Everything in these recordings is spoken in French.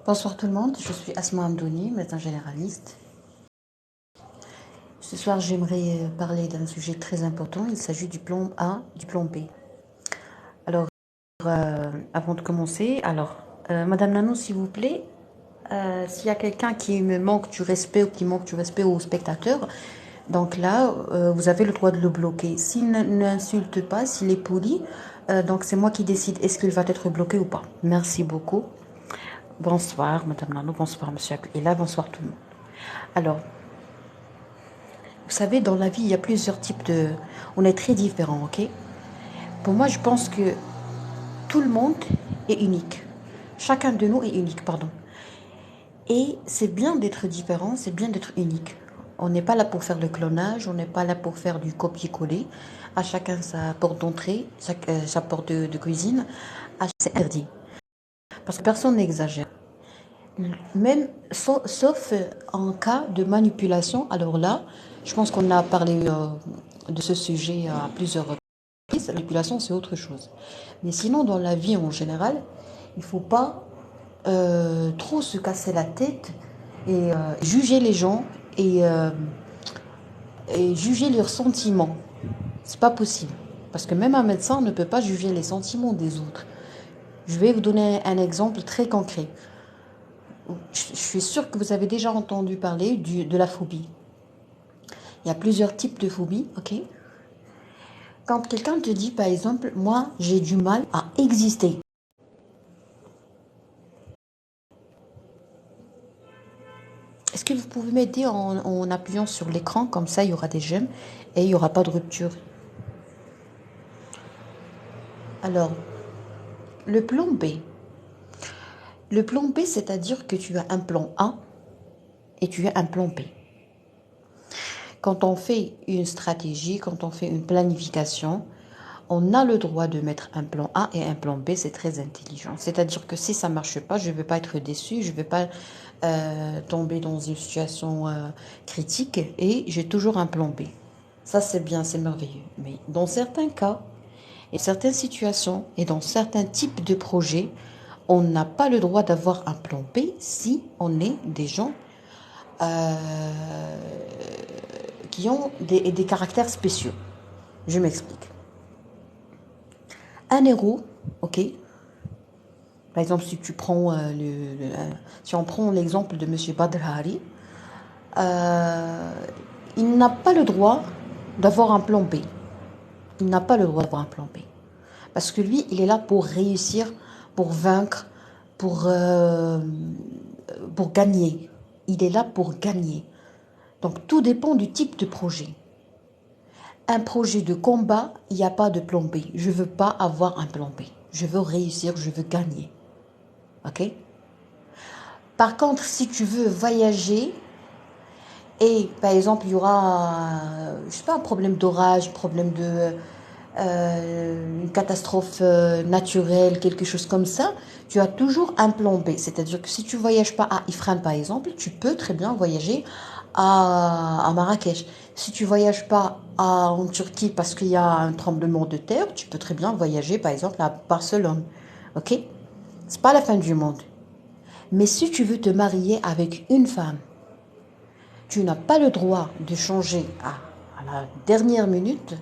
Bonsoir tout le monde, je suis Asma Amdouni, médecin généraliste. Ce soir, j'aimerais parler d'un sujet très important. Il s'agit du plan A, du plan B. Alors, avant de commencer, Madame Nanou, s'il vous plaît, s'il y a quelqu'un qui me manque du respect ou qui manque du respect aux spectateurs, donc là, vous avez le droit de le bloquer. S'il n'insulte pas, s'il est poli, donc c'est moi qui décide est-ce qu'il va être bloqué ou pas. Merci beaucoup. Bonsoir, Madame Nanou, bonsoir, Monsieur Abdullah, bonsoir tout le monde. Alors, vous savez, dans la vie, il y a plusieurs types de... On est très différents, ok? Pour moi, je pense que tout le monde est unique. Chacun de nous est unique, pardon. Et c'est bien d'être différent, c'est bien d'être unique. On n'est pas là pour faire le clonage, on n'est pas là pour faire du copier-coller. À chacun sa porte d'entrée, sa porte de cuisine. C'est interdit. Parce que personne n'exagère. Même, sauf en cas de manipulation. Alors là, je pense qu'on a parlé de ce sujet à plusieurs reprises. La manipulation, c'est autre chose. Mais sinon, dans la vie en général, il ne faut pas trop se casser la tête et juger les gens et juger leurs sentiments. C'est pas possible. Parce que même un médecin ne peut pas juger les sentiments des autres. Je vais vous donner un exemple très concret. Je suis sûre que vous avez déjà entendu parler de la phobie. Il y a plusieurs types de phobie, ok? Quand quelqu'un te dit, par exemple, moi, j'ai du mal à exister. Est-ce que vous pouvez m'aider en appuyant sur l'écran? Comme ça, il y aura des j'aime et il n'y aura pas de rupture. Alors, le plan B. Le plan B, c'est-à-dire que tu as un plan A et tu as un plan B. Quand on fait une stratégie, quand on fait une planification, on a le droit de mettre un plan A et un plan B, c'est très intelligent. C'est-à-dire que si ça ne marche pas, je ne vais pas être déçu, je ne vais pas tomber dans une situation critique et j'ai toujours un plan B. Ça, c'est bien, c'est merveilleux. Mais dans certains cas, et certaines situations et dans certains types de projets, on n'a pas le droit d'avoir un plan B si on est des gens euh, qui ont des caractères spéciaux. Je m'explique. Un héros, ok. Par exemple, si tu prends si on prend l'exemple de Monsieur Badr Hari, euh, il n'a pas le droit d'avoir un plan B. Il n'a pas le droit d'avoir un plan B. Parce que lui, il est là pour réussir, pour vaincre, pour, euh, pour gagner. Il est là pour gagner. Donc tout dépend du type de projet. Un projet de combat, il n'y a pas de plan B. Je ne veux pas avoir un plan B. Je veux réussir, je veux gagner. Ok? Par contre, si tu veux voyager, et par exemple, il y aura, je sais pas, un problème d'orage, un problème une catastrophe naturelle, quelque chose comme ça, tu as toujours un plan B. C'est-à-dire que si tu voyages pas à Ifrane, par exemple, tu peux très bien voyager à Marrakech. Si tu voyages pas en Turquie parce qu'il y a un tremblement de terre, tu peux très bien voyager, par exemple, à Barcelone. Ok? C'est pas la fin du monde. Mais si tu veux te marier avec une femme, tu n'as pas le droit de changer à la dernière minute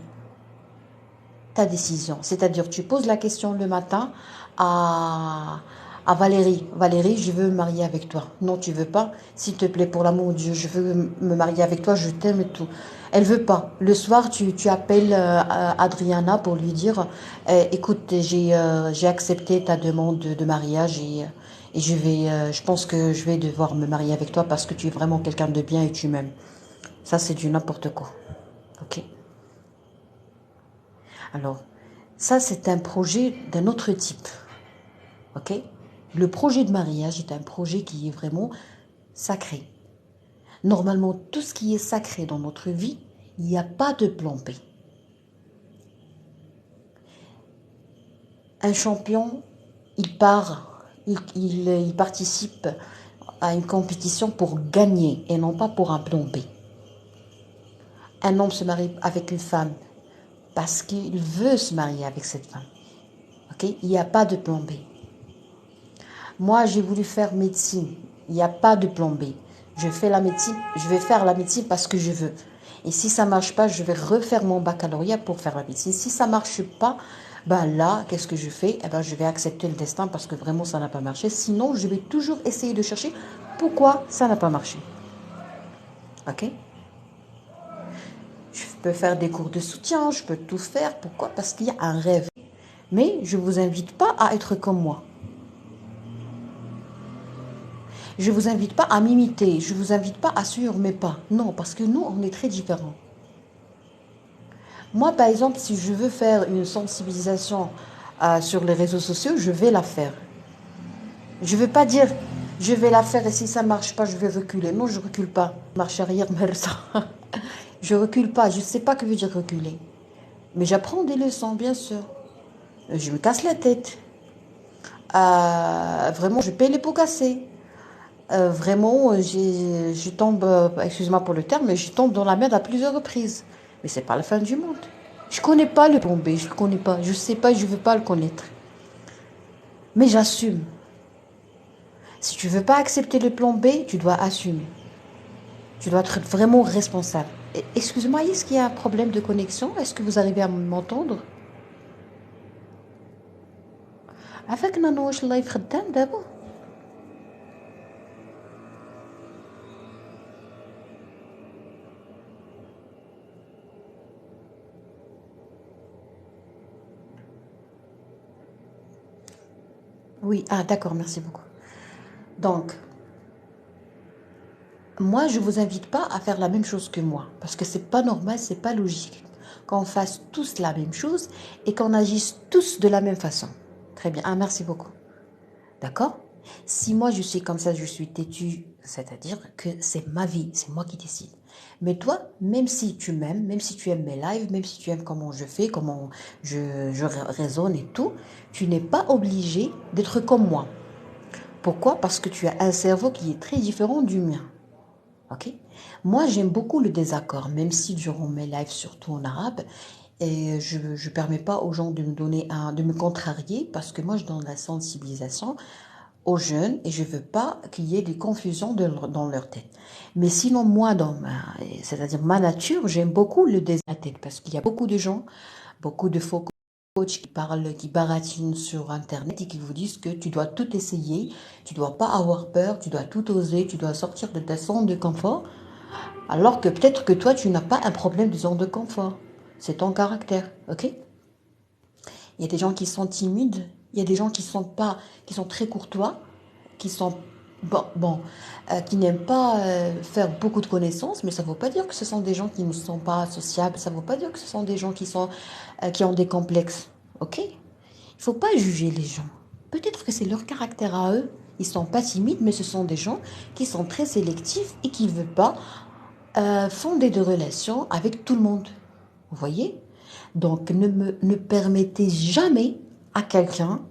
ta décision. C'est-à-dire, tu poses la question le matin à, à Valérie. Valérie, je veux me marier avec toi. Non, tu veux pas. S'il te plaît, pour l'amour de Dieu, je veux me marier avec toi, je t'aime et tout. Elle veut pas. Le soir, tu appelles Adriana pour lui dire, écoute, j'ai accepté ta demande de mariage et je pense que je vais devoir me marier avec toi parce que tu es vraiment quelqu'un de bien et tu m'aimes. Ça, c'est du n'importe quoi. Ok? Alors, ça, c'est un projet d'un autre type. Ok? Le projet de mariage est un projet qui est vraiment sacré. Normalement, tout ce qui est sacré dans notre vie, il n'y a pas de plan B. Un champion, il participe à une compétition pour gagner et non pas pour un plan B. Un homme se marie avec une femme parce qu'il veut se marier avec cette femme. Ok? Il n'y a pas de plan B. Moi, j'ai voulu faire médecine. Il n'y a pas de plan B. Je fais la médecine, je vais faire la médecine parce que je veux. Et si ça marche pas, je vais refaire mon baccalauréat pour faire la médecine. Si ça marche pas, ben là, qu'est-ce que je fais? Eh ben, je vais accepter le destin parce que vraiment ça n'a pas marché. Sinon, je vais toujours essayer de chercher pourquoi ça n'a pas marché. Ok? Je peux faire des cours de soutien, je peux tout faire. Pourquoi? Parce qu'il y a un rêve. Mais je ne vous invite pas à être comme moi. Je ne vous invite pas à m'imiter. Je ne vous invite pas à suivre mes pas. Non, parce que nous, on est très différents. Moi, par exemple, si je veux faire une sensibilisation sur les réseaux sociaux, je vais la faire. Je ne veux pas dire je vais la faire et si ça ne marche pas, je vais reculer. Non, je ne recule pas. Marche arrière, ça. Je ne recule pas. Je ne sais pas que veut dire reculer. Mais j'apprends des leçons, bien sûr. Je me casse la tête. Vraiment, je paye les pots cassés. Vraiment, je tombe, excuse-moi pour le terme, mais je tombe dans la merde à plusieurs reprises. Mais c'est pas la fin du monde. Je connais pas le plan B, je le connais pas. Je sais pas, je veux pas le connaître. Mais j'assume. Si tu veux pas accepter le plan B, tu dois assumer. Tu dois être vraiment responsable. Excuse-moi, est-ce qu'il y a un problème de connexion? Est-ce que vous arrivez à m'entendre? عافاك انا واش اللايف خدام دابا. Oui, ah d'accord, merci beaucoup. Donc, moi, je ne vous invite pas à faire la même chose que moi, parce que c'est pas normal, c'est pas logique qu'on fasse tous la même chose et qu'on agisse tous de la même façon. Très bien, ah merci beaucoup. D'accord? Si moi je suis comme ça, je suis têtue, c'est-à-dire que c'est ma vie, c'est moi qui décide. Mais toi, même si tu m'aimes, même si tu aimes mes lives, même si tu aimes comment je fais, comment je raisonne et tout, tu n'es pas obligé d'être comme moi. Pourquoi? Parce que tu as un cerveau qui est très différent du mien. Ok? Moi, j'aime beaucoup le désaccord, même si durant mes lives, surtout en arabe, et je ne permets pas aux gens de me donner de me contrarier parce que moi, je donne la sensibilisation aux jeunes et je veux pas qu'il y ait des confusions dans leur tête. Mais sinon, moi, c'est-à-dire ma nature, j'aime beaucoup le désaccord parce qu'il y a beaucoup de gens, beaucoup de faux coachs qui parlent, qui baratinent sur Internet et qui vous disent que tu dois tout essayer, tu dois pas avoir peur, tu dois tout oser, tu dois sortir de ta zone de confort. Alors que peut-être que toi, tu n'as pas un problème de zone de confort. C'est ton caractère, ok? Il y a des gens qui sont timides, il y a des gens qui sont pas, qui sont très courtois, qui sont qui n'aiment pas faire beaucoup de connaissances, mais ça ne veut pas dire que ce sont des gens qui ne sont pas sociables, ça ne veut pas dire que ce sont des gens qui ont des complexes, ok? Il ne faut pas juger les gens. Peut-être que c'est leur caractère à eux. Ils sont pas timides, mais ce sont des gens qui sont très sélectifs et qui ne veulent pas fonder de relations avec tout le monde. Vous voyez? Donc, ne permettez jamais à quelqu'un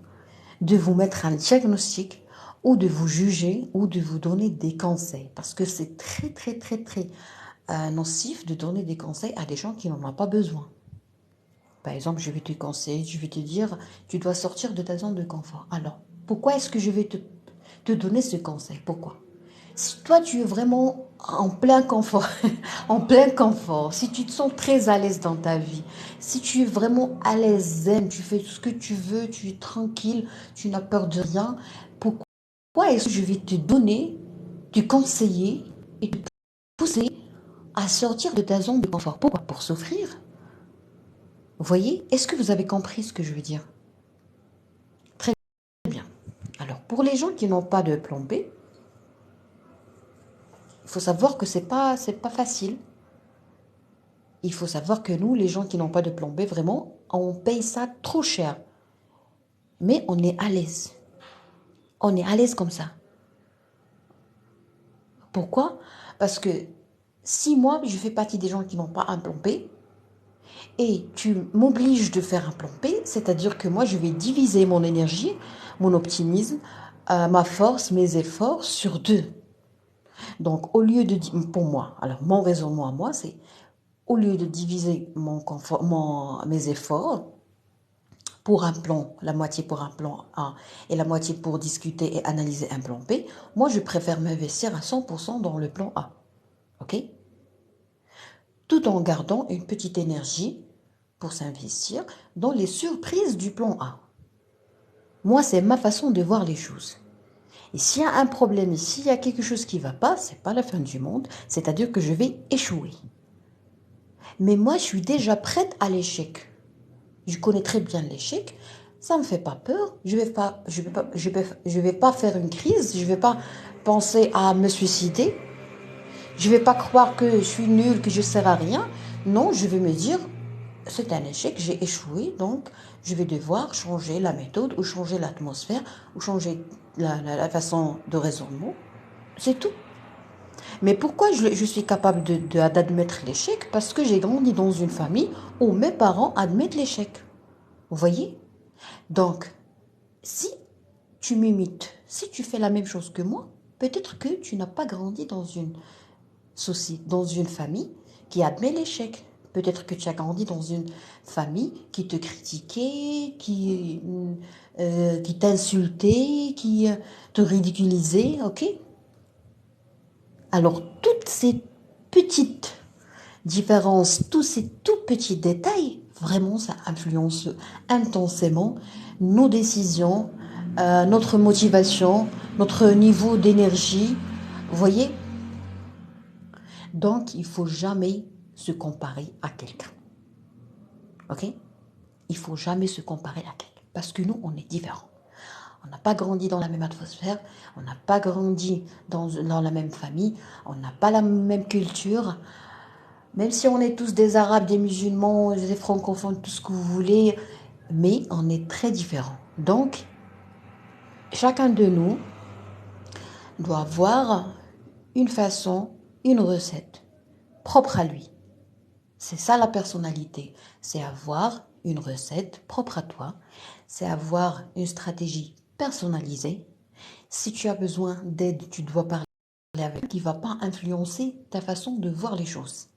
de vous mettre un diagnostic ou de vous juger ou de vous donner des conseils. Parce que c'est très, très, très, très nocif de donner des conseils à des gens qui n'en ont pas besoin. Par exemple, je vais te conseiller, je vais te dire, tu dois sortir de ta zone de confort. Alors, pourquoi est-ce que je vais te donner ce conseil? Pourquoi? Si toi, tu es vraiment en plein confort, en plein confort, si tu te sens très à l'aise dans ta vie, si tu es vraiment à l'aise, zen, tu fais tout ce que tu veux, tu es tranquille, tu n'as peur de rien, pourquoi est-ce que je vais te donner, te conseiller et te pousser à sortir de ta zone de confort? Pourquoi? Pour souffrir. Vous voyez? Est-ce que vous avez compris ce que je veux dire? Très bien. Alors, pour les gens qui n'ont pas de plan B, il faut savoir que c'est pas facile. Il faut savoir que nous, les gens qui n'ont pas de plan B, vraiment, on paye ça trop cher. Mais on est à l'aise. On est à l'aise comme ça. Pourquoi? Parce que si moi, je fais partie des gens qui n'ont pas un plan B, et tu m'obliges de faire un plan B, c'est-à-dire que moi, je vais diviser mon énergie, mon optimisme, ma force, mes efforts sur deux. Donc, au lieu de, pour moi, alors mon raisonnement à moi, c'est au lieu de diviser mon confort, mes efforts pour un plan, la moitié pour un plan A et la moitié pour discuter et analyser un plan B, moi je préfère m'investir à 100% dans le plan A. Ok? Tout en gardant une petite énergie pour s'investir dans les surprises du plan A. Moi, c'est ma façon de voir les choses. Et s'il y a un problème, s'il y a quelque chose qui ne va pas, c'est pas la fin du monde, c'est-à-dire que je vais échouer. Mais moi, je suis déjà prête à l'échec. Je connais très bien l'échec, ça me fait pas peur, je vais pas faire une crise, je vais pas penser à me suicider, je vais pas croire que je suis nulle, que je sers à rien. Non, je vais me dire, c'est un échec, j'ai échoué, donc je vais devoir changer la méthode ou changer l'atmosphère ou changer la façon de raisonnement. C'est tout. Mais pourquoi je suis capable d'admettre l'échec? Parce que j'ai grandi dans une famille où mes parents admettent l'échec. Vous voyez? Donc, si tu m'imites, si tu fais la même chose que moi, peut-être que tu n'as pas grandi dans une société, dans une famille qui admet l'échec. Peut-être que tu as grandi dans une famille qui te critiquait, qui t'insultait, qui te ridiculisait, ok? Alors, toutes ces petites différences, tous ces tout petits détails, vraiment, ça influence intensément nos décisions, notre motivation, notre niveau d'énergie. Vous voyez? Donc, il faut jamais se comparer à quelqu'un. Ok? Il faut jamais se comparer à quelqu'un. Parce que nous, on est différents. On n'a pas grandi dans la même atmosphère, on n'a pas grandi dans la même famille, on n'a pas la même culture. Même si on est tous des Arabes, des musulmans, des francophones, tout ce que vous voulez, mais on est très différents. Donc, chacun de nous doit avoir une façon, une recette propre à lui. C'est ça la personnalité. C'est avoir une recette propre à toi. C'est avoir une stratégie personnalisée. Si tu as besoin d'aide, tu dois parler avec qui ne va pas influencer ta façon de voir les choses.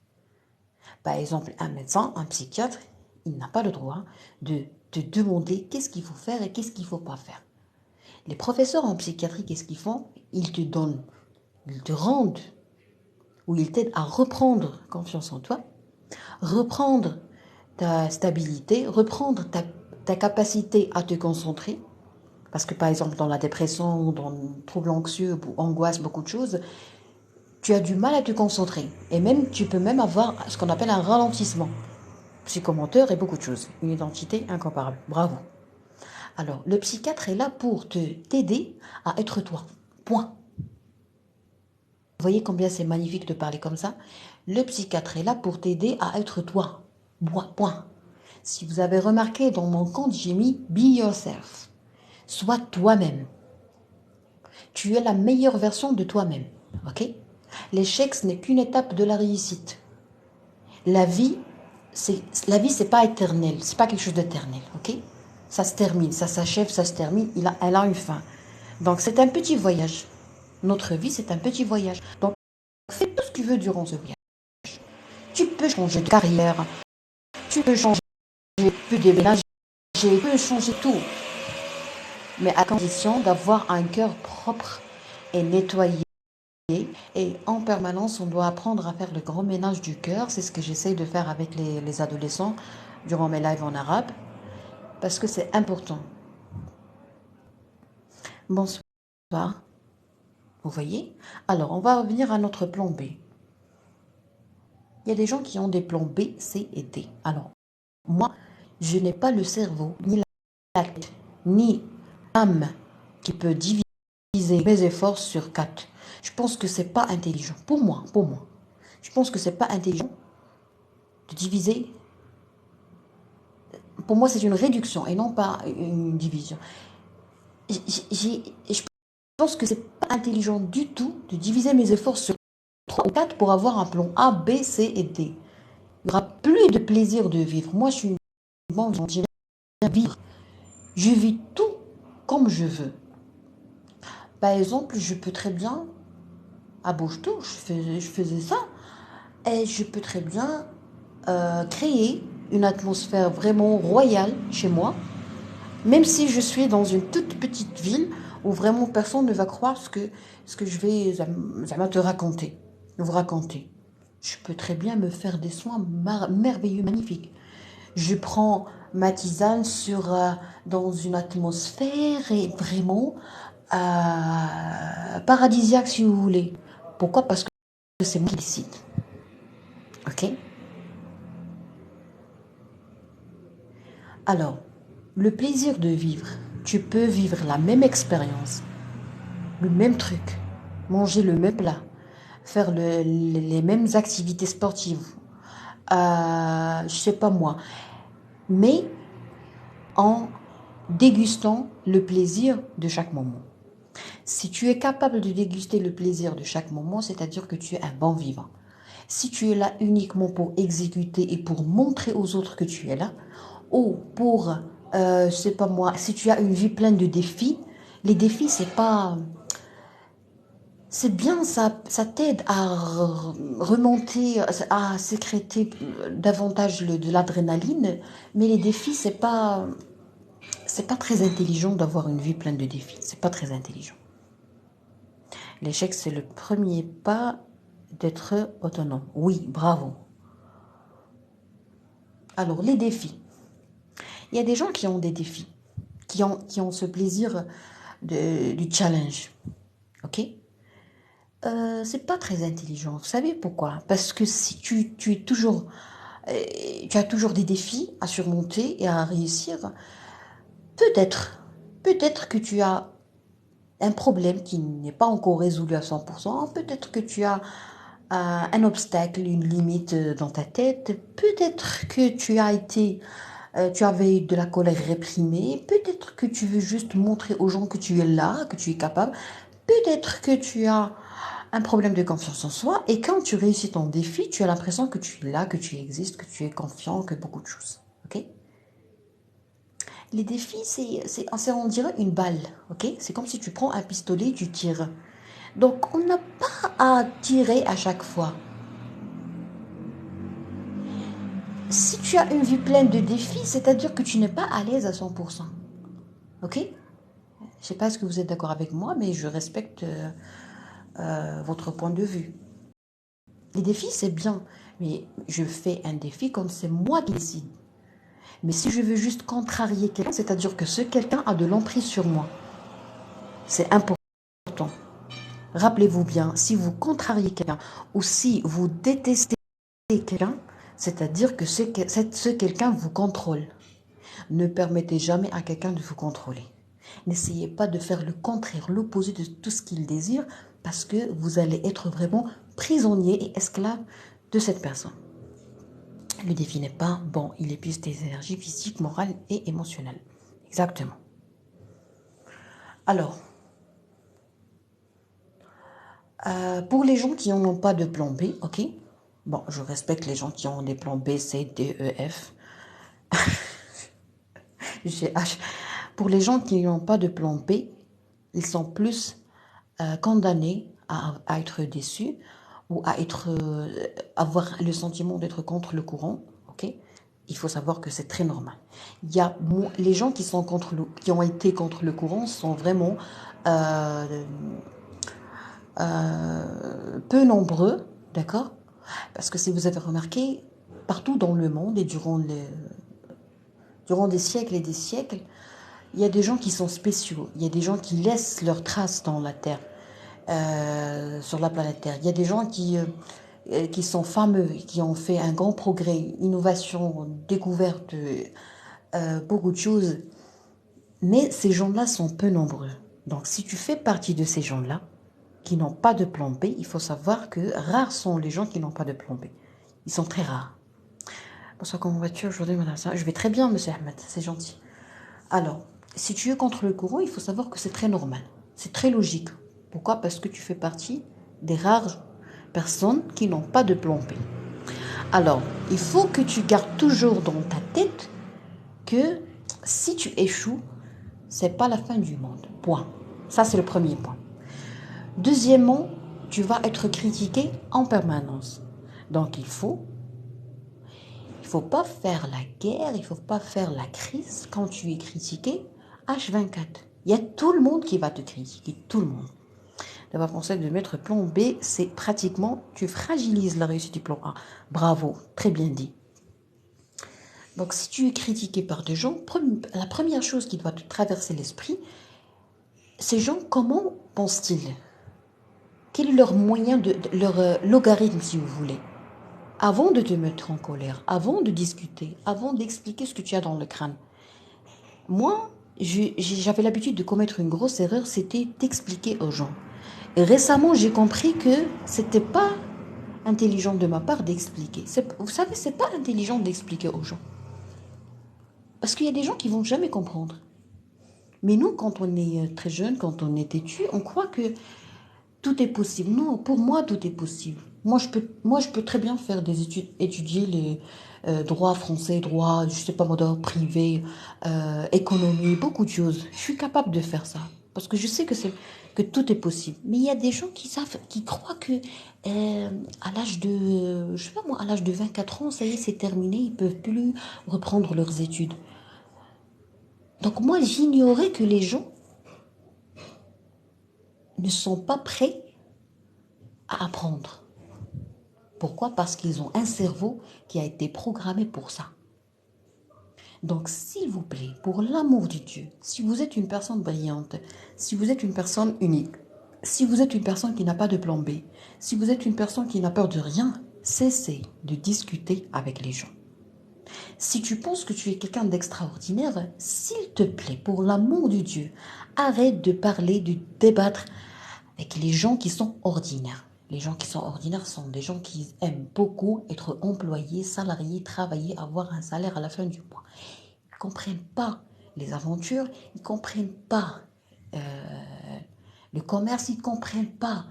Par exemple, un médecin, un psychiatre, il n'a pas le droit de te demander qu'est-ce qu'il faut faire et qu'est-ce qu'il ne faut pas faire. Les professeurs en psychiatrie, qu'est-ce qu'ils font? Ils te donnent, ils te rendent, ou ils t'aident à reprendre confiance en toi, reprendre ta stabilité, reprendre ta capacité à te concentrer. Parce que par exemple, dans la dépression, dans le trouble anxieux, angoisse, beaucoup de choses, tu as du mal à te concentrer. Et même, tu peux même avoir ce qu'on appelle un ralentissement psychomoteur et beaucoup de choses. Une identité incomparable. Bravo. Alors, le psychiatre est là pour t'aider à être toi. Point. Vous voyez combien c'est magnifique de parler comme ça? Le psychiatre est là pour t'aider à être toi. Point. Si vous avez remarqué, dans mon compte, j'ai mis « Be yourself ». Sois toi-même. Tu es la meilleure version de toi-même. Ok? L'échec, ce n'est qu'une étape de la réussite. La vie, c'est pas éternel. C'est pas quelque chose d'éternel. Ok? Ça se termine, ça s'achève, ça se termine. Elle a une fin. Donc, c'est un petit voyage. Notre vie, c'est un petit voyage. Donc, fais tout ce que tu veux durant ce voyage. Tu peux changer de carrière, tu peux changer, tu peux déménager, tu peux changer tout. Mais à condition d'avoir un cœur propre et nettoyé. Et en permanence, on doit apprendre à faire le grand ménage du cœur. C'est ce que j'essaye de faire avec les adolescents durant mes lives en arabe. Parce que c'est important. Bonsoir. Vous voyez? Alors, on va revenir à notre plan B. Il y a des gens qui ont des plans B, C et D. Alors, moi, je n'ai pas le cerveau, ni la tête, ni l'âme qui peut diviser mes efforts sur 4. Je pense que c'est pas intelligent. Pour moi. Je pense que c'est pas intelligent de diviser. Pour moi, c'est une réduction et non pas une division. Je pense que c'est pas intelligent du tout de diviser mes efforts sur 3 ou 4 pour avoir un plan A, B, C et D. Il n'y aura plus de plaisir de vivre. Moi, je suis une bonne, j'en dirais vivre. Je vis tout comme je veux. Par exemple, je peux très bien, à Bouchetou, je faisais ça, et je peux très bien créer une atmosphère vraiment royale chez moi, Même si je suis dans une toute petite ville où vraiment personne ne va croire ce que je vais te raconter, vous raconter. Je peux très bien me faire des soins merveilleux, magnifiques. Je prends ma tisane dans une atmosphère et vraiment paradisiaque si vous voulez. Pourquoi? Parce que c'est moi qui décide. Ok? Alors, le plaisir de vivre. Tu peux vivre la même expérience, le même truc, manger le même plat, faire les mêmes activités sportives, je sais pas moi, mais en dégustant le plaisir de chaque moment. Si tu es capable de déguster le plaisir de chaque moment, c'est-à-dire que tu es un bon vivant. Si tu es là uniquement pour exécuter et pour montrer aux autres que tu es là, ou pour, je sais pas moi, si tu as une vie pleine de défis, les défis, c'est pas, c'est bien, ça t'aide à remonter, à sécréter davantage de l'adrénaline, mais les défis, c'est pas très intelligent d'avoir une vie pleine de défis. C'est pas très intelligent. L'échec, c'est le premier pas d'être autonome. Oui, bravo. Alors, les défis. Il y a des gens qui ont des défis, qui ont ce plaisir du challenge. Ok? C'est pas très intelligent. Vous savez pourquoi? Parce que si tu as toujours des défis à surmonter et à réussir, peut-être, peut-être que tu as un problème qui n'est pas encore résolu à 100%, peut-être que tu as un obstacle, une limite dans ta tête, peut-être que tu avais eu de la colère réprimée, peut-être que tu veux juste montrer aux gens que tu es là, que tu es capable, peut-être que tu as un problème de confiance en soi, et quand tu réussis ton défi, tu as l'impression que tu es là, que tu existes, que tu es confiant, que beaucoup de choses. Ok? Les défis, on dirait une balle. Ok? C'est comme si tu prends un pistolet, tu tires. Donc, on n'a pas à tirer à chaque fois. Si tu as une vie pleine de défis, c'est-à-dire que tu n'es pas à l'aise à 100%. Ok? Je ne sais pas si vous êtes d'accord avec moi, mais je respecte votre point de vue. Les défis, c'est bien, mais je fais un défi comme c'est moi qui décide. Mais si je veux juste contrarier quelqu'un, c'est-à-dire que ce quelqu'un a de l'emprise sur moi. C'est important. Rappelez-vous bien, si vous contrariez quelqu'un ou si vous détestez quelqu'un, c'est-à-dire que ce quelqu'un vous contrôle. Ne permettez jamais à quelqu'un de vous contrôler. N'essayez pas de faire le contraire, l'opposé de tout ce qu'il désire, parce que vous allez être vraiment prisonnier et esclave de cette personne. Le défi n'est pas bon, il épuise tes énergies physiques, morales et émotionnelles. Exactement. Alors, pour les gens qui n'en ont pas de plan B, ok? Bon, je respecte les gens qui ont des plans B, C, D, E, F, G, H. Pour les gens qui n'ont pas de plan B, ils sont plus condamnés à être déçus ou avoir le sentiment d'être contre le courant, ok? Il faut savoir que c'est très normal. Les gens qui ont été contre le courant sont vraiment euh, peu nombreux, d'accord? Parce que si vous avez remarqué, partout dans le monde et durant des siècles et des siècles, il y a des gens qui sont spéciaux. Il y a des gens qui laissent leurs traces dans la Terre, sur la planète Terre. Il y a des gens qui sont fameux, qui ont fait un grand progrès, innovation, découverte, beaucoup de choses. Mais ces gens-là sont peu nombreux. Donc si tu fais partie de ces gens-là, qui n'ont pas de plan B, il faut savoir que rares sont les gens qui n'ont pas de plan B. Ils sont très rares. Bonsoir, comment vas-tu aujourd'hui, madame? Je vais très bien, monsieur Ahmed, c'est gentil. Alors, si tu es contre le courant, il faut savoir que c'est très normal. C'est très logique. Pourquoi? Parce que tu fais partie des rares personnes qui n'ont pas de plan B. Alors, il faut que tu gardes toujours dans ta tête que si tu échoues, c'est pas la fin du monde. Point. Ça, c'est le premier point. Deuxièmement, tu vas être critiqué en permanence. Donc, il faut Il ne faut pas faire la guerre, il ne faut pas faire la crise quand tu es critiqué H24. Il y a tout le monde qui va te critiquer, tout le monde. D'avoir pensé de mettre plan B, c'est pratiquement, tu fragilises la réussite du plan A. Bravo, très bien dit. Donc si tu es critiqué par des gens, la première chose qui doit te traverser l'esprit, ces gens, comment pensent-ils? Quel est leur moyen, leur logarithme, si vous voulez? Avant de te mettre en colère, avant de discuter, avant d'expliquer ce que tu as dans le crâne. Moi, j'avais l'habitude de commettre une grosse erreur, c'était d'expliquer aux gens. Et récemment, j'ai compris que c'était pas intelligent de ma part d'expliquer. Vous savez, c'est pas intelligent d'expliquer aux gens. Parce qu'il y a des gens qui vont jamais comprendre. Mais nous, quand on est très jeune, quand on est têtu, on croit que tout est possible. Non, pour moi, tout est possible. Moi, je peux très bien faire des études, étudier les droits français, droits, je sais pas moi, droit privé, économie, beaucoup de choses. Je suis capable de faire ça. Parce que je sais que tout est possible. Mais il y a des gens qui croient que à l'âge de, je sais pas moi, à l'âge de 24 ans, ça y est, c'est terminé, ils peuvent plus reprendre leurs études. Donc moi, j'ignorais que les gens ne sont pas prêts à apprendre. Pourquoi? Parce qu'ils ont un cerveau qui a été programmé pour ça. Donc, s'il vous plaît, pour l'amour de Dieu, si vous êtes une personne brillante, si vous êtes une personne unique, si vous êtes une personne qui n'a pas de plan B, si vous êtes une personne qui n'a peur de rien, cessez de discuter avec les gens. Si tu penses que tu es quelqu'un d'extraordinaire, s'il te plaît, pour l'amour de Dieu, arrête de parler, de débattre avec les gens qui sont ordinaires. Les gens qui sont ordinaires sont des gens qui aiment beaucoup être employés, salariés, travailler, avoir un salaire à la fin du mois. Ils ne comprennent pas les aventures, ils ne comprennent pas le commerce, ils ne comprennent pas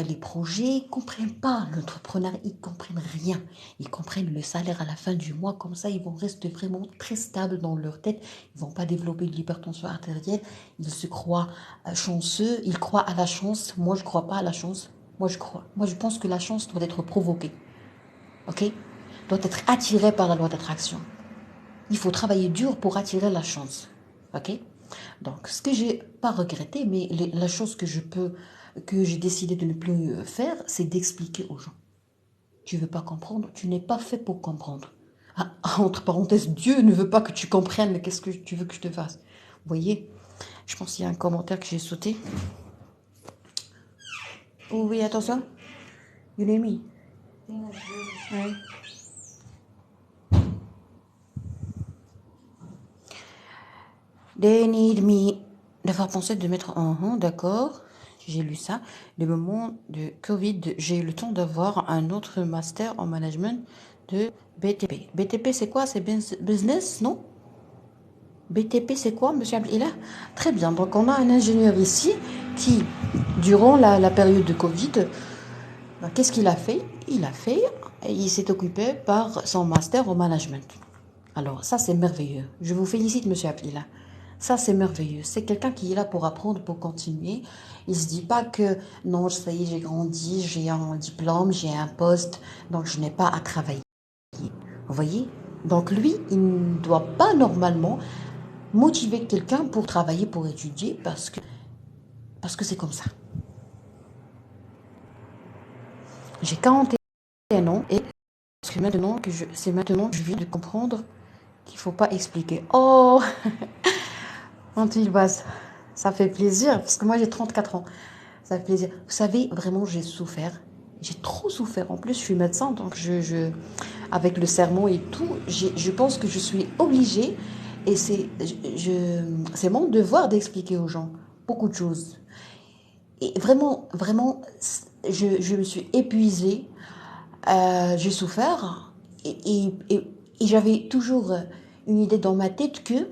les projets, ils ne comprennent pas l'entrepreneuriat, ils ne comprennent rien. Ils comprennent le salaire à la fin du mois, comme ça ils vont rester vraiment très stables dans leur tête. Ils ne vont pas développer de l'hypertension artérielle, ils se croient chanceux, ils croient à la chance. Moi je ne crois pas à la chance, moi je pense que la chance doit être provoquée, ok? Doit être attirée par la loi d'attraction. Il faut travailler dur pour attirer la chance, ok? Donc, ce que j'ai pas regretté, mais la chose que j'ai décidé de ne plus faire, c'est d'expliquer aux gens. Tu veux pas comprendre, tu n'es pas fait pour comprendre. Ah, entre parenthèses, Dieu ne veut pas que tu comprennes, mais qu'est-ce que tu veux que je te fasse? Vous voyez, je pense qu'il y a un commentaire que j'ai sauté. Oh oui, attention. You l'ai mis. Ouais. They need me. D'avoir pensé de mettre en d'accord. J'ai lu ça. Le moment de Covid, j'ai eu le temps d'avoir un autre master en management de BTP. BTP, c'est quoi? C'est business, non? BTP, c'est quoi, monsieur Abdillah? Très bien. Donc, on a un ingénieur ici qui, durant la période de Covid, qu'est-ce qu'il a fait? Il s'est occupé par son master en management. Alors, ça, c'est merveilleux. Je vous félicite, monsieur Abdillah. Ça, c'est merveilleux. C'est quelqu'un qui est là pour apprendre, pour continuer. Il se dit pas que non, ça y est, j'ai grandi, j'ai un diplôme, j'ai un poste, donc je n'ai pas à travailler. Vous voyez? Donc lui, il ne doit pas normalement motiver quelqu'un pour travailler, pour étudier, parce que c'est comme ça. J'ai 41 ans et c'est maintenant que je viens de comprendre qu'il ne faut pas expliquer. Oh, Antil Basse, ça fait plaisir, parce que moi j'ai 34 ans. Ça fait plaisir. Vous savez, vraiment, j'ai souffert. J'ai trop souffert. En plus, je suis médecin, donc avec le serment et tout, je pense que je suis obligée, et c'est mon devoir d'expliquer aux gens beaucoup de choses. Et vraiment, vraiment, je me suis épuisée, j'ai souffert, et j'avais toujours une idée dans ma tête que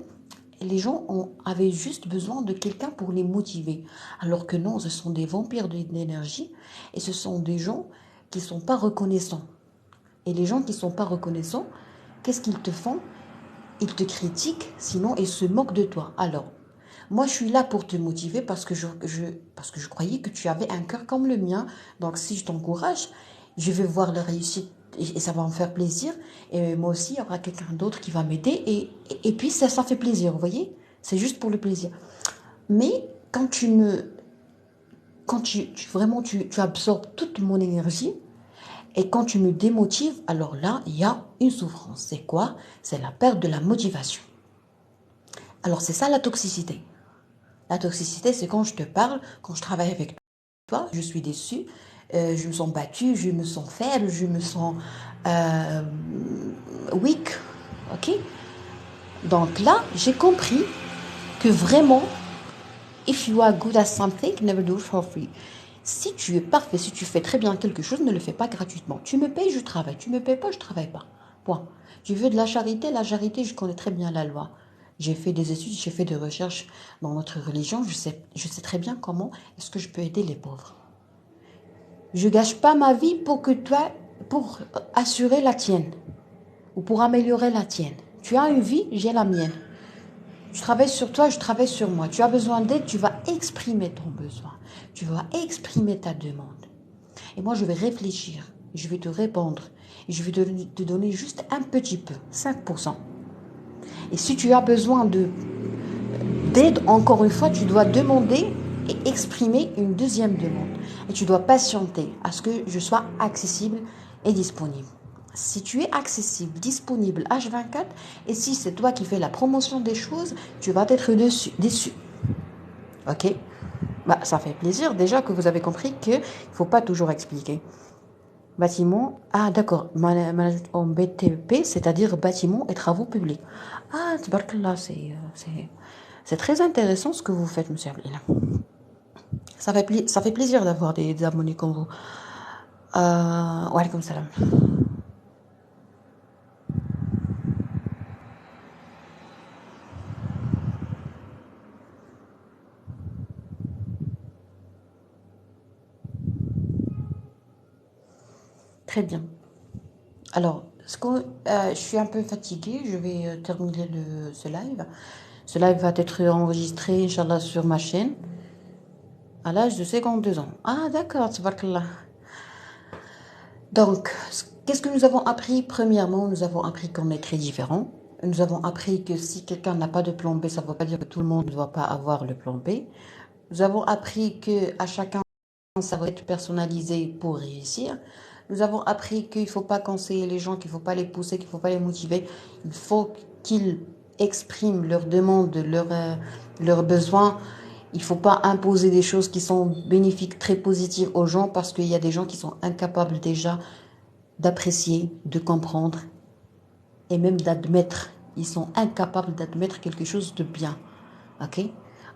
les gens avaient juste besoin de quelqu'un pour les motiver. Alors que non, ce sont des vampires d'énergie et ce sont des gens qui ne sont pas reconnaissants. Et les gens qui ne sont pas reconnaissants, qu'est-ce qu'ils te font? Ils te critiquent, sinon ils se moquent de toi. Alors, moi je suis là pour te motiver parce que je croyais que tu avais un cœur comme le mien. Donc si je t'encourage, je vais voir la réussite et ça va me faire plaisir. Et moi aussi, il y aura quelqu'un d'autre qui va m'aider. Et puis, ça fait plaisir, vous voyez? C'est juste pour le plaisir. Mais quand vraiment, tu absorbes toute mon énergie, et quand tu me démotives, alors là, il y a une souffrance. C'est quoi? C'est la perte de la motivation. Alors, c'est ça la toxicité. La toxicité, c'est quand je te parle, quand je travaille avec toi, je suis déçue, je me sens battue, je me sens faible, je me sens euh, weak. Ok? Donc là, j'ai compris que vraiment, if you are good at something, never do it for free. Si tu es parfait, si tu fais très bien quelque chose, ne le fais pas gratuitement. Tu me payes, je travaille. Tu me payes pas, je travaille pas. Point. Tu veux de la charité, je connais très bien la loi. J'ai fait des études, j'ai fait des recherches dans notre religion. Je sais très bien comment est-ce que je peux aider les pauvres. Je gâche pas ma vie pour que toi, pour assurer la tienne ou pour améliorer la tienne. Tu as une vie, j'ai la mienne. Je travaille sur toi, je travaille sur moi. Tu as besoin d'aide, tu vas exprimer ton besoin. Tu vas exprimer ta demande. Et moi, je vais réfléchir. Je vais te répondre. Et je vais te donner juste un petit peu, 5%. Et si tu as besoin d'aide, encore une fois, tu dois demander et exprimer une deuxième demande. Et tu dois patienter à ce que je sois accessible et disponible. Si tu es accessible, disponible H24, et si c'est toi qui fais la promotion des choses, tu vas être déçu. Ok? Bah, ça fait plaisir déjà que vous avez compris qu'il ne faut pas toujours expliquer. Bâtiment, ah d'accord, management en BTP, c'est-à-dire bâtiment et travaux publics. Ah, tabarakallah, c'est très intéressant ce que vous faites, monsieur Ablila. Ça fait plaisir d'avoir des abonnés comme vous. Wa alaykoum salam. Très bien. Alors, je suis un peu fatiguée, je vais terminer ce live. Ce live va être enregistré, Inch'Allah, sur ma chaîne à l'âge de 52 ans. Ah, d'accord, tabarakallah. Donc, qu'est-ce que nous avons appris? Premièrement, nous avons appris qu'on est très différents. Nous avons appris que si quelqu'un n'a pas de plan B, ça ne veut pas dire que tout le monde ne doit pas avoir le plan B. Nous avons appris que à chacun, ça va être personnalisé pour réussir. Nous avons appris qu'il ne faut pas conseiller les gens, qu'il ne faut pas les pousser, qu'il ne faut pas les motiver. Il faut qu'ils expriment leurs demandes, leurs besoins. Il ne faut pas imposer des choses qui sont bénéfiques, très positives aux gens, parce qu'il y a des gens qui sont incapables déjà d'apprécier, de comprendre et même d'admettre. Ils sont incapables d'admettre quelque chose de bien. Ok?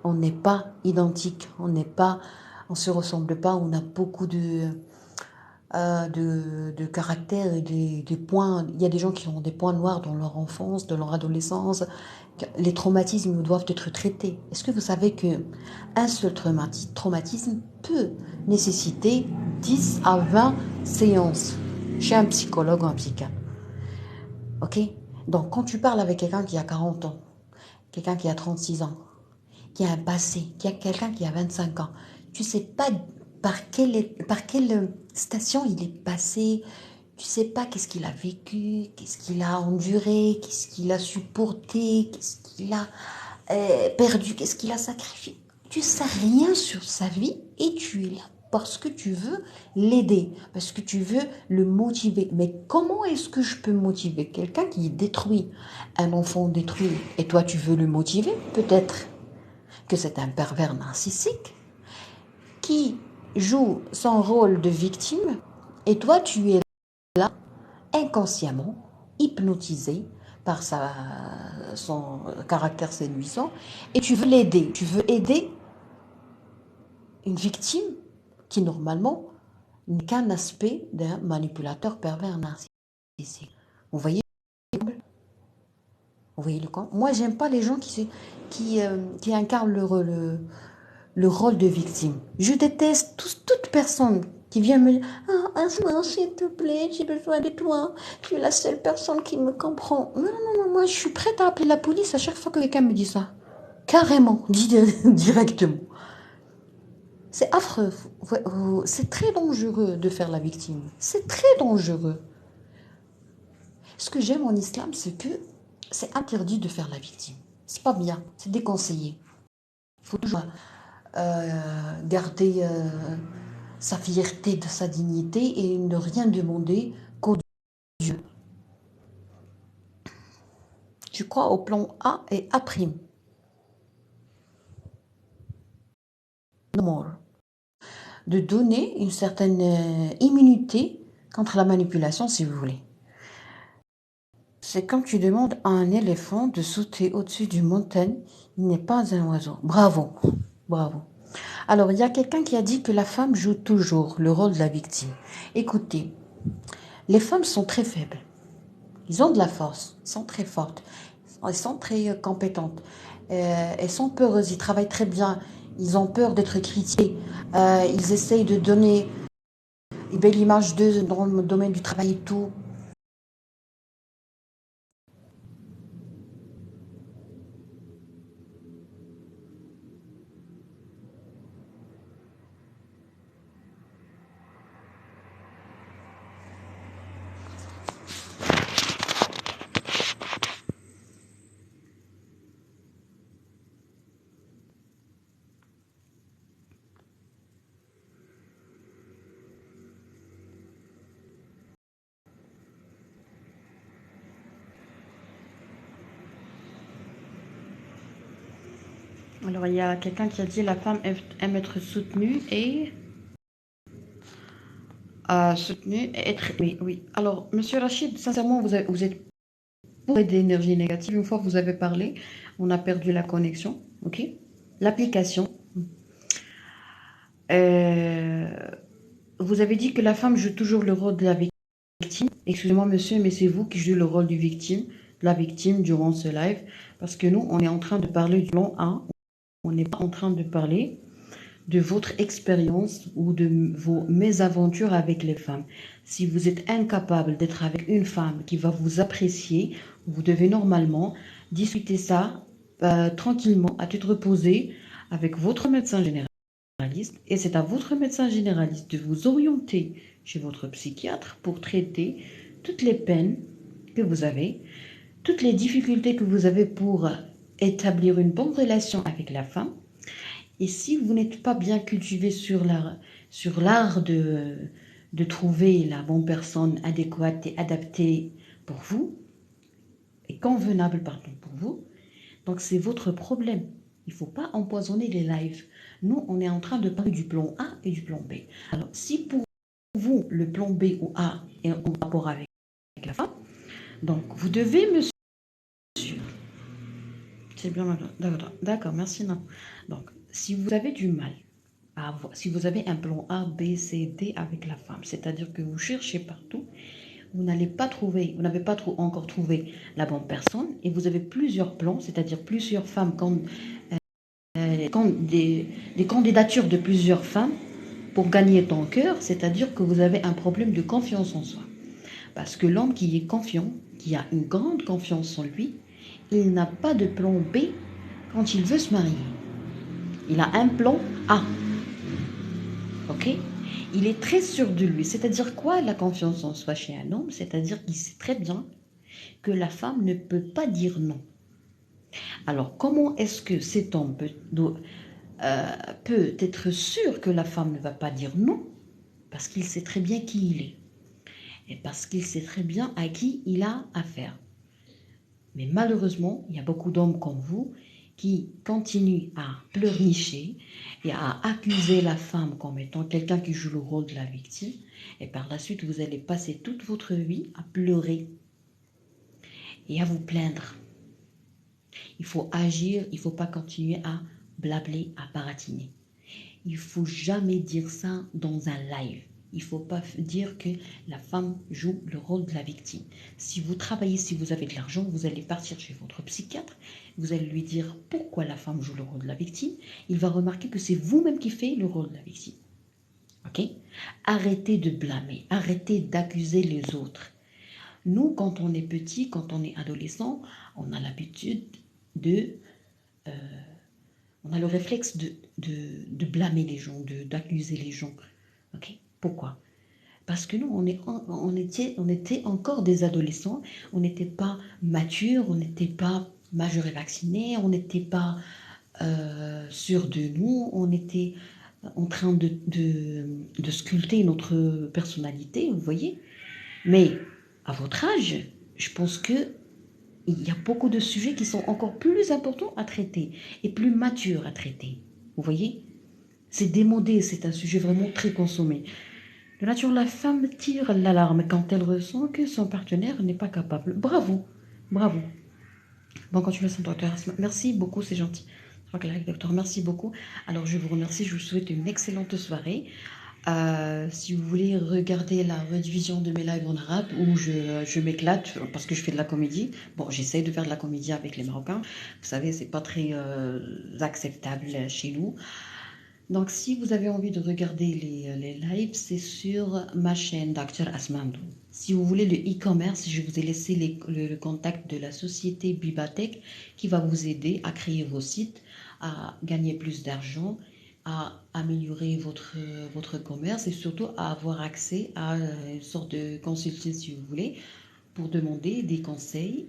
On n'est pas identique, on se ressemble pas, on a beaucoup de caractères et des points. Il y a des gens qui ont des points noirs dans leur enfance, dans leur adolescence. Les traumatismes doivent être traités. Est-ce que vous savez que un seul traumatisme peut nécessiter 10 à 20 séances chez un psychologue ou un psychiatre? Ok? Donc, quand tu parles avec quelqu'un qui a 40 ans, quelqu'un qui a 36 ans, qui a un passé, qui a quelqu'un qui a 25 ans, tu sais pas par quelle station il est passé, tu sais pas qu'est-ce qu'il a vécu, qu'est-ce qu'il a enduré, qu'est-ce qu'il a supporté, qu'est-ce qu'il a perdu, qu'est-ce qu'il a sacrifié. Tu sais rien sur sa vie et tu es là parce que tu veux l'aider, parce que tu veux le motiver. Mais comment est-ce que je peux motiver quelqu'un qui est détruit, un enfant détruit, et toi tu veux le motiver? Peut-être que c'est un pervers narcissique qui joue son rôle de victime et toi tu es là inconsciemment hypnotisé par son caractère séduisant et tu veux l'aider. Tu veux aider une victime qui normalement n'est qu'un aspect d'un manipulateur pervers narcissique. Vous voyez, vous voyez le camp? Moi, j'aime pas les gens qui incarnent le rôle de victime. Je déteste toute personne qui vient me dire Asma, s'il te plaît, j'ai besoin de toi. Tu es la seule personne qui me comprend. Non, non, non, moi, je suis prête à appeler la police à chaque fois que quelqu'un me dit ça. Carrément, directement. C'est affreux. C'est très dangereux de faire la victime. C'est très dangereux. Ce que j'aime en islam, c'est que c'est interdit de faire la victime. C'est pas bien, c'est déconseillé. Il faut toujours garder sa fierté, de sa dignité et ne rien demander qu'au Dieu. Tu crois au plan A et A'. No more. De donner une certaine immunité contre la manipulation, si vous voulez. C'est comme tu demandes à un éléphant de sauter au-dessus d'une montagne, il n'est pas un oiseau. Bravo, bravo. Alors, il y a quelqu'un qui a dit que la femme joue toujours le rôle de la victime. Écoutez, les femmes sont très faibles. Ils ont de la force, ils sont très fortes, elles sont très compétentes, elles sont peureuses, ils travaillent très bien, ils ont peur d'être critiqués, ils essayent de donner une belle image d'eux dans le domaine du travail et tout. Alors, il y a quelqu'un qui a dit la femme aime être soutenue et soutenue et être aimée. Oui. Alors, Monsieur Rachid, sincèrement, vous êtes pour d'énergie négative. Une fois que vous avez parlé, on a perdu la connexion. Ok. L'application. Euh, vous avez dit que la femme joue toujours le rôle de la victime. Excusez-moi, monsieur, mais c'est vous qui jouez le rôle du victime, de la victime durant ce live. Parce que nous, on est en train de parler du plan A. On n'est pas en train de parler de votre expérience ou de vos mésaventures avec les femmes. Si vous êtes incapable d'être avec une femme qui va vous apprécier, vous devez normalement discuter ça tranquillement, à tête reposée, avec votre médecin généraliste. Et c'est à votre médecin généraliste de vous orienter chez votre psychiatre pour traiter toutes les peines que vous avez, toutes les difficultés que vous avez pour établir une bonne relation avec la femme. Et si vous n'êtes pas bien cultivé sur l'art de trouver la bonne personne adéquate et adaptée pour vous, et convenable, pardon, pour vous, donc c'est votre problème. Il ne faut pas empoisonner les lives. Nous, on est en train de parler du plan A et du plan B. Alors, si pour vous, le plan B ou A est en rapport avec la femme, donc vous devez, monsieur, c'est bien maintenant. D'accord, merci. Non. Donc, si vous avez du mal à avoir, si vous avez un plan A, B, C, D avec la femme, c'est-à-dire que vous cherchez partout, vous n'allez pas trouver, vous n'avez pas encore trouvé la bonne personne et vous avez plusieurs plans, c'est-à-dire plusieurs femmes, des candidatures de plusieurs femmes pour gagner ton cœur, c'est-à-dire que vous avez un problème de confiance en soi. Parce que l'homme qui est confiant, qui a une grande confiance en lui, il n'a pas de plan B quand il veut se marier. Il a un plan A. Ok? Il est très sûr de lui. C'est-à-dire quoi la confiance en soi chez un homme? C'est-à-dire qu'il sait très bien que la femme ne peut pas dire non. Alors, comment est-ce que cet homme peut être sûr que la femme ne va pas dire non? Parce qu'il sait très bien qui il est. Et parce qu'il sait très bien à qui il a affaire. Mais malheureusement, il y a beaucoup d'hommes comme vous qui continuent à pleurnicher et à accuser la femme comme étant quelqu'un qui joue le rôle de la victime. Et par la suite, vous allez passer toute votre vie à pleurer et à vous plaindre. Il faut agir, il ne faut pas continuer à blabler, à baratiner. Il ne faut jamais dire ça dans un live. Il ne faut pas dire que la femme joue le rôle de la victime. Si vous travaillez, si vous avez de l'argent, vous allez partir chez votre psychiatre, vous allez lui dire pourquoi la femme joue le rôle de la victime. Il va remarquer que c'est vous-même qui faites le rôle de la victime. Ok? Arrêtez de blâmer, arrêtez d'accuser les autres. Nous, quand on est petit, quand on est adolescent, on a l'habitude de... on a le réflexe de blâmer les gens, d'accuser les gens. Ok? Pourquoi? Parce que nous, on était encore des adolescents, on n'était pas matures, on n'était pas majeurs et vaccinés, on n'était pas sûrs de nous, on était en train de sculpter notre personnalité, vous voyez. Mais à votre âge, je pense que il y a beaucoup de sujets qui sont encore plus importants à traiter et plus matures à traiter. Vous voyez? C'est démodé, c'est un sujet vraiment très consommé. De nature, la femme tire l'alarme quand elle ressent que son partenaire n'est pas capable. Bravo, bravo. Bonne continuation, docteur Asma. Merci beaucoup, c'est gentil. Docteur, merci beaucoup. Alors, je vous remercie, je vous souhaite une excellente soirée. Si vous voulez regarder la rediffusion de mes lives en arabe où je m'éclate parce que je fais de la comédie. Bon, j'essaie de faire de la comédie avec les Marocains. Vous savez, c'est pas très acceptable chez nous. Donc, si vous avez envie de regarder les lives, c'est sur ma chaîne Dr Asmandou. Si vous voulez le e-commerce, je vous ai laissé le contact de la société Bibatech qui va vous aider à créer vos sites, à gagner plus d'argent, à améliorer votre commerce et surtout à avoir accès à une sorte de consulting si vous voulez pour demander des conseils